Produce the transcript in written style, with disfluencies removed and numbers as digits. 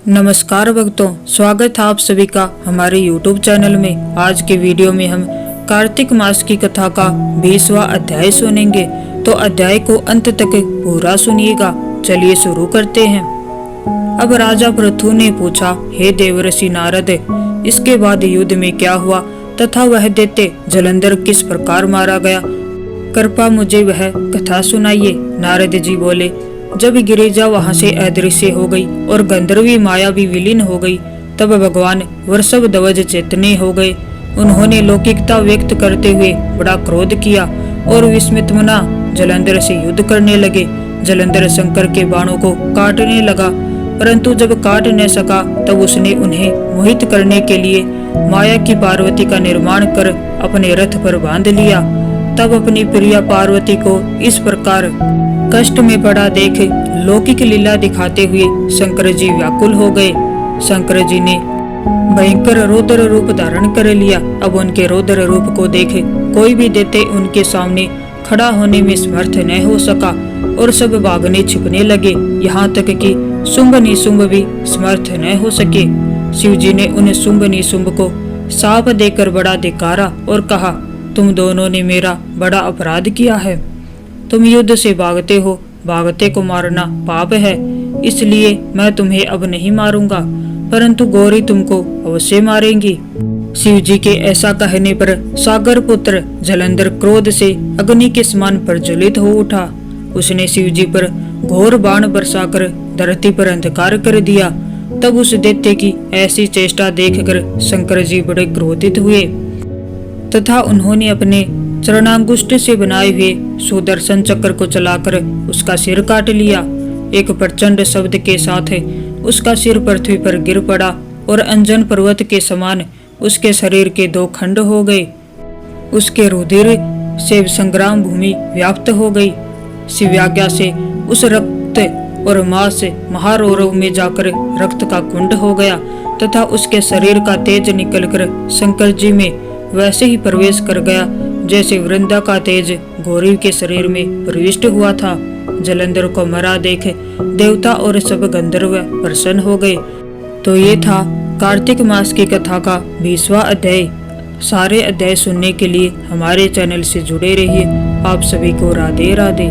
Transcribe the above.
नमस्कार भक्तों, स्वागत है आप सभी का हमारे YouTube चैनल में। आज के वीडियो में हम कार्तिक मास की कथा का 20वां अध्याय सुनेंगे, तो अध्याय को अंत तक पूरा सुनिएगा। चलिए शुरू करते हैं। अब राजा पृथु ने पूछा, हे देवर्षि नारद, इसके बाद युद्ध में क्या हुआ तथा वह दैत्य जलंधर किस प्रकार मारा गया? कृपा मुझे वह कथा सुनाइए। नारद जी बोले, जब गिरिजा वहां से अदृश्य हो गई और गंधर्वी माया भी विलीन हो गई, तब भगवान वृषभ ध्वज चेतने हो गए। उन्होंने लौकिकता व्यक्त करते हुए बड़ा क्रोध किया और विस्मित मना जलंधर से युद्ध करने लगे। जलंधर शंकर के बाणों को काटने लगा, परंतु जब काट न सका तब उसने उन्हें मोहित करने के लिए माया की पार्वती का निर्माण कर अपने रथ पर बांध लिया। तब अपनी प्रिया पार्वती को इस प्रकार कष्ट में पड़ा देख लौकिक लीला दिखाते हुए शंकर जी व्याकुल हो गए। शंकर जी ने भयंकर रौद्र रूप धारण कर लिया। अब उनके रौद्र रूप को देख कोई भी दैत्य उनके सामने खड़ा होने में समर्थ न हो सका और सब भागने छिपने लगे, यहाँ तक कि शुंभ निशुंभ भी समर्थ न हो सके। शिव जी ने उन शुंभ निशुंभ को शाप देकर बड़ा धिक्कारा और कहा, तुम दोनों ने मेरा बड़ा अपराध किया है। तुम युद्ध से भागते हो, भागते को मारना पाप है, इसलिए मैं तुम्हें अब नहीं मारूंगा, परंतु गौरी तुमको अवश्य मारेंगी। शिव जी के ऐसा कहने पर सागर पुत्र जलंधर क्रोध से अग्नि के समान प्रज्वलित हो उठा। उसने शिव जी पर घोर बाण बरसाकर धरती पर अंधकार कर दिया। तब उस दैत्य की ऐसी चेष्टा देखकर शंकर जी बड़े क्रोधित हुए तथा उन्होंने अपने चरणांगुष्ठ से बनाए हुए सुदर्शन चक्र को चलाकर उसका सिर काट लिया। एक प्रचंड शब्द के साथ उसका सिर पृथ्वी पर गिर पड़ा और अंजन पर्वत के समान उसके शरीर के दो खंड हो गए। उसके रुधिर से संग्राम भूमि व्याप्त हो गई। शिव्याज्ञा से उस रक्त और मांस महारौरव में जाकर रक्त का कुंड हो गया तथा उसके शरीर का तेज निकलकर शंकर जी में वैसे ही प्रवेश कर गया जैसे वृंदा का तेज गौरी के शरीर में प्रविष्ट हुआ था। जलंधर को मरा देख देवता और सब गंधर्व प्रसन्न हो गए। तो ये था कार्तिक मास की कथा का 20वां अध्याय। सारे अध्याय सुनने के लिए हमारे चैनल से जुड़े रहिए। आप सभी को राधे राधे।